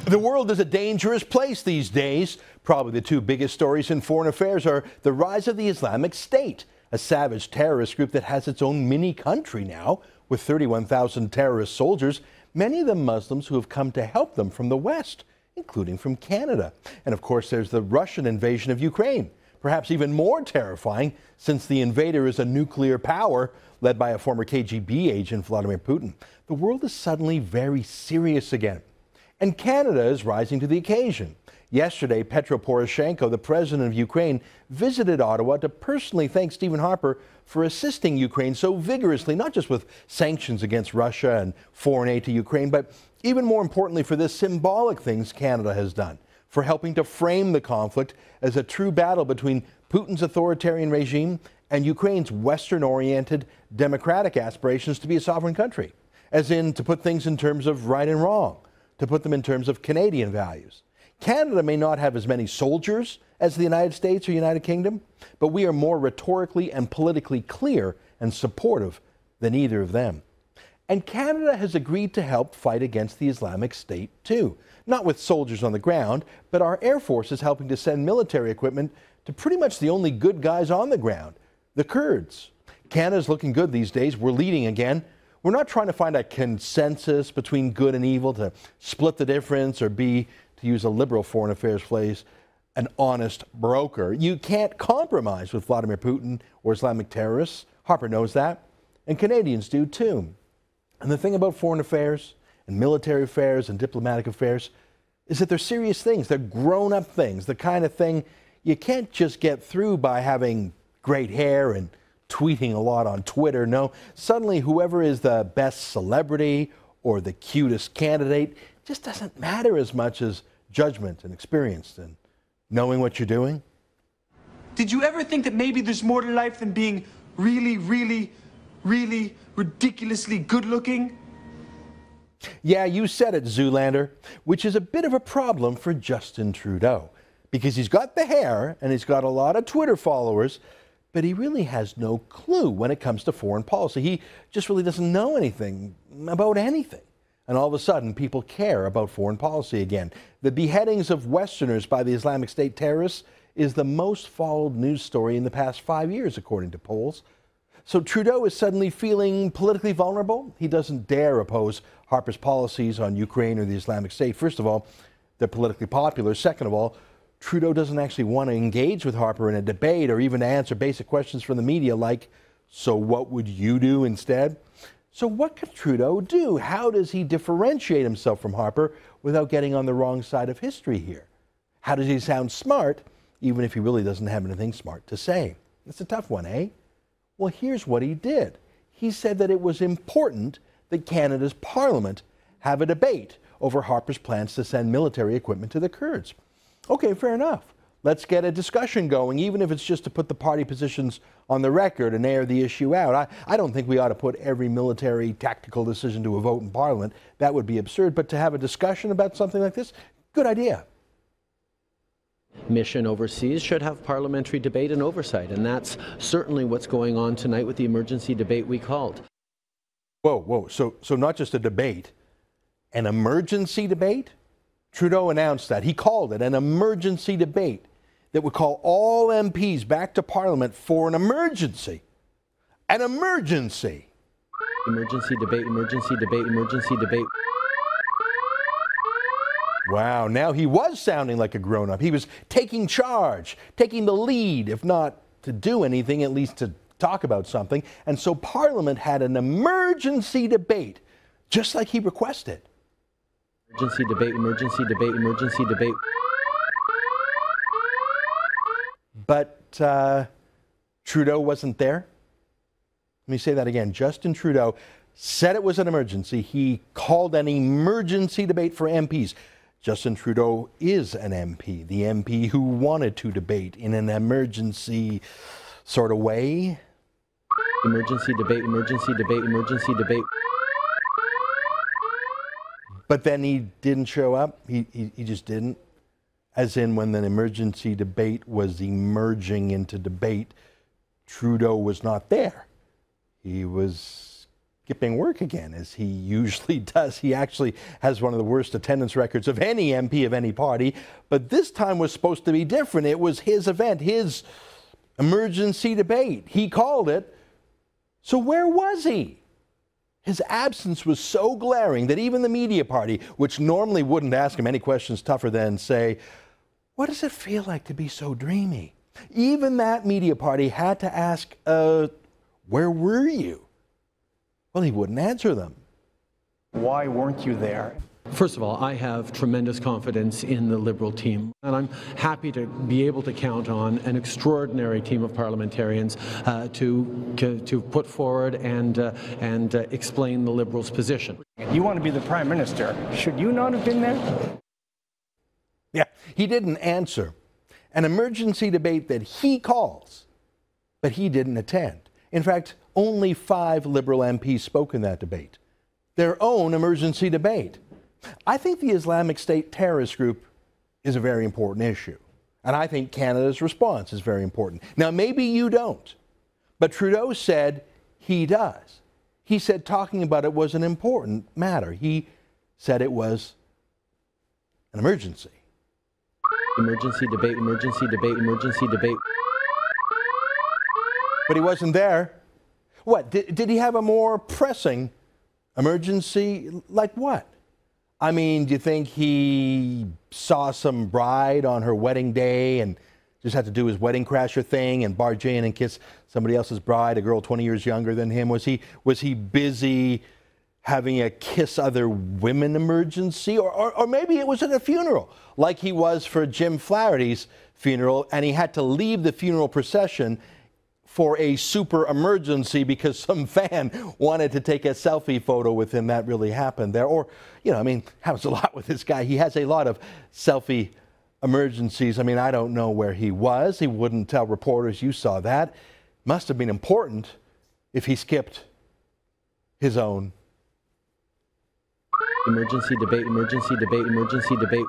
The world is a dangerous place these days. Probably the two biggest stories in foreign affairs are the rise of the Islamic State, a savage terrorist group that has its own mini country now, with 31,000 terrorist soldiers, many of them Muslims who have come to help them from the West, including from Canada. And of course, there's the Russian invasion of Ukraine, perhaps even more terrifying since the invader is a nuclear power led by a former KGB agent, Vladimir Putin. The world is suddenly very serious again. And Canada is rising to the occasion. Yesterday, Petro Poroshenko, the president of Ukraine, visited Ottawa to personally thank Stephen Harper for assisting Ukraine so vigorously, not just with sanctions against Russia and foreign aid to Ukraine, but even more importantly for the symbolic things Canada has done, for helping to frame the conflict as a true battle between Putin's authoritarian regime and Ukraine's Western-oriented democratic aspirations to be a sovereign country, as in to put things in terms of right and wrong, to put them in terms of Canadian values. Canada may not have as many soldiers as the United States or United Kingdom, but we are more rhetorically and politically clear and supportive than either of them. And Canada has agreed to help fight against the Islamic State too, not with soldiers on the ground, but our Air Force is helping to send military equipment to pretty much the only good guys on the ground, the Kurds. Canada's looking good these days. We're leading again. We're not trying to find a consensus between good and evil to split the difference or be, to use a liberal foreign affairs phrase, an honest broker. You can't compromise with Vladimir Putin or Islamic terrorists. Harper knows that, and Canadians do too. And the thing about foreign affairs and military affairs and diplomatic affairs is that they're serious things. They're grown-up things, the kind of thing you can't just get through by having great hair and tweeting a lot on Twitter. No, suddenly whoever is the best celebrity or the cutest candidate just doesn't matter as much as judgment and experience and knowing what you're doing. Did you ever think that maybe there's more to life than being really, really, really ridiculously good looking? Yeah, you said it, Zoolander, which is a bit of a problem for Justin Trudeau because he's got the hair and he's got a lot of Twitter followers, but he really has no clue when it comes to foreign policy. He just really doesn't know anything about anything. And all of a sudden, people care about foreign policy again. The beheadings of Westerners by the Islamic State terrorists is the most followed news story in the past 5 years, according to polls. So Trudeau is suddenly feeling politically vulnerable. He doesn't dare oppose Harper's policies on Ukraine or the Islamic State. First of all, they're politically popular. Second of all, Trudeau doesn't actually want to engage with Harper in a debate or even to answer basic questions from the media like, so what would you do instead? So what could Trudeau do? How does he differentiate himself from Harper without getting on the wrong side of history here? How does he sound smart, even if he really doesn't have anything smart to say? It's a tough one, eh? Well, here's what he did. He said that it was important that Canada's Parliament have a debate over Harper's plans to send military equipment to the Kurds. Okay, fair enough. Let's get a discussion going, even if it's just to put the party positions on the record and air the issue out. I don't think we ought to put every military tactical decision to a vote in Parliament. That would be absurd. But to have a discussion about something like this, good idea. Mission overseas should have parliamentary debate and oversight, and that's certainly what's going on tonight with the emergency debate we called. Whoa. So not just a debate, an emergency debate? Trudeau announced that. He called it an emergency debate that would call all MPs back to Parliament for an emergency. An emergency. Emergency debate, emergency debate, emergency debate. Wow, now he was sounding like a grown-up. He was taking charge, taking the lead, if not to do anything, at least to talk about something. And so Parliament had an emergency debate, just like he requested. Emergency debate, emergency debate, emergency debate. But Trudeau wasn't there. Let me say that again. Justin Trudeau said it was an emergency. He called an emergency debate for MPs. Justin Trudeau is an MP, the MP who wanted to debate in an emergency sort of way. Emergency debate, emergency debate, emergency debate. But then he didn't show up. He just didn't. As in when the emergency debate was emerging into debate, Trudeau was not there. He was skipping work again, as he usually does. He actually has one of the worst attendance records of any MP of any party, but this time was supposed to be different. It was his event, his emergency debate. He called it. So where was he? His absence was so glaring that even the media party, which normally wouldn't ask him any questions tougher than say, "What does it feel like to be so dreamy?" Even that media party had to ask, where were you? Well, he wouldn't answer them. Why weren't you there? First of all, I have tremendous confidence in the Liberal team, and I'm happy to be able to count on an extraordinary team of parliamentarians to put forward and explain the Liberals' position. You want to be the Prime Minister. Should you not have been there? Yeah, he didn't answer. An emergency debate that he calls, but he didn't attend. In fact, only 5 Liberal MPs spoke in that debate. Their own emergency debate. I think the Islamic State terrorist group is a very important issue. And I think Canada's response is very important. Now, maybe you don't, but Trudeau said he does. He said talking about it was an important matter. He said it was an emergency. Emergency debate, emergency debate, emergency debate. But he wasn't there. What, did he have a more pressing emergency? Like what? I mean, do you think he saw some bride on her wedding day and just had to do his wedding crasher thing and barge in and kiss somebody else's bride, a girl 20 years younger than him? Was he busy having a kiss other women emergency? Or maybe it was at a funeral, like he was for Jim Flaherty's funeral, and he had to leave the funeral procession for a super emergency because some fan wanted to take a selfie photo with him. That really happened there. Or, I mean, happens a lot with this guy. He has a lot of selfie emergencies. I mean, I don't know where he was. He wouldn't tell reporters. You saw that. Must have been important if he skipped his own. Emergency debate, emergency debate, emergency debate.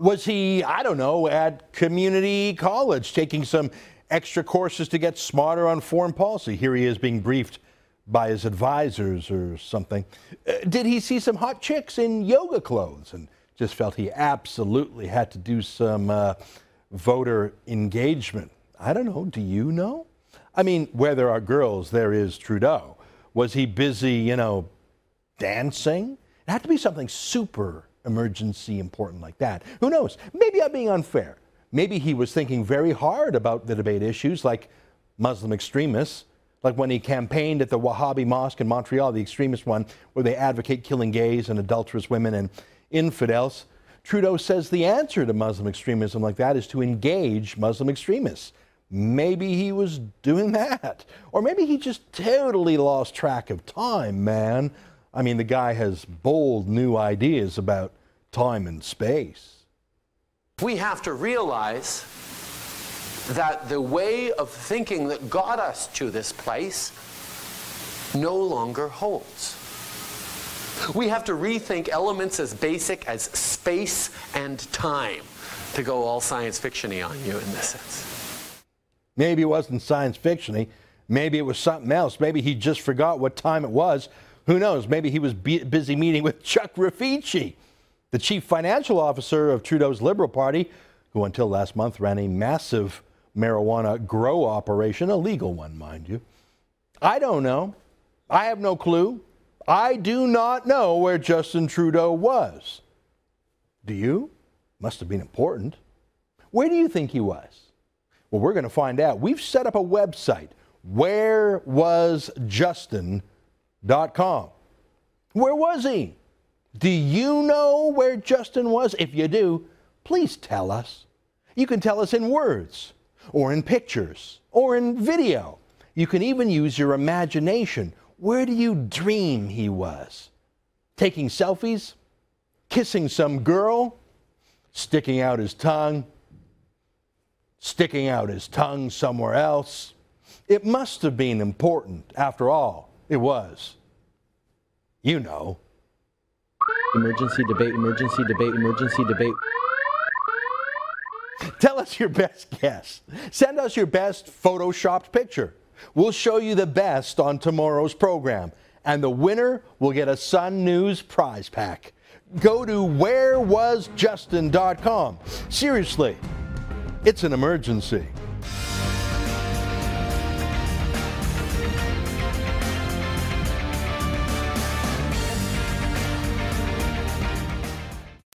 Was he, I don't know, at community college taking some extra courses to get smarter on foreign policy? Here he is being briefed by his advisors or something. Did he see some hot chicks in yoga clothes and just felt he absolutely had to do some voter engagement? I don't know. Do you know? I mean, where there are girls, there is Trudeau. Was he busy, dancing? It had to be something super emergency important like that. Who knows? Maybe I'm being unfair. Maybe he was thinking very hard about the debate issues like Muslim extremists, like when he campaigned at the Wahhabi Mosque in Montreal, the extremist one, where they advocate killing gays and adulterous women and infidels. Trudeau says the answer to Muslim extremism like that is to engage Muslim extremists. Maybe he was doing that. Or maybe he just totally lost track of time, man. I mean, the guy has bold new ideas about time and space. We have to realize that the way of thinking that got us to this place no longer holds. We have to rethink elements as basic as space and time, to go all science fiction-y on you in this sense. Maybe it wasn't science fiction-y. Maybe it was something else. Maybe he just forgot what time it was. Who knows? Maybe he was busy meeting with Chuck Raffici, the chief financial officer of Trudeau's Liberal Party, who until last month ran a massive marijuana grow operation, a legal one, mind you. I don't know. I have no clue. I do not know where Justin Trudeau was. Do you? Must have been important. Where do you think he was? Well, we're going to find out. We've set up a website, wherewasjustin.com. Where was he? Do you know where Justin was? If you do, please tell us. You can tell us in words, or in pictures, or in video. You can even use your imagination. Where do you dream he was? Taking selfies? Kissing some girl? Sticking out his tongue? Sticking out his tongue somewhere else? It must have been important. After all, it was. You know. Emergency debate, emergency debate, emergency debate. Tell us your best guess. Send us your best photoshopped picture. We'll show you the best on tomorrow's program. and the winner will get a Sun News prize pack. Go to wherewasjustin.com. Seriously, it's an emergency.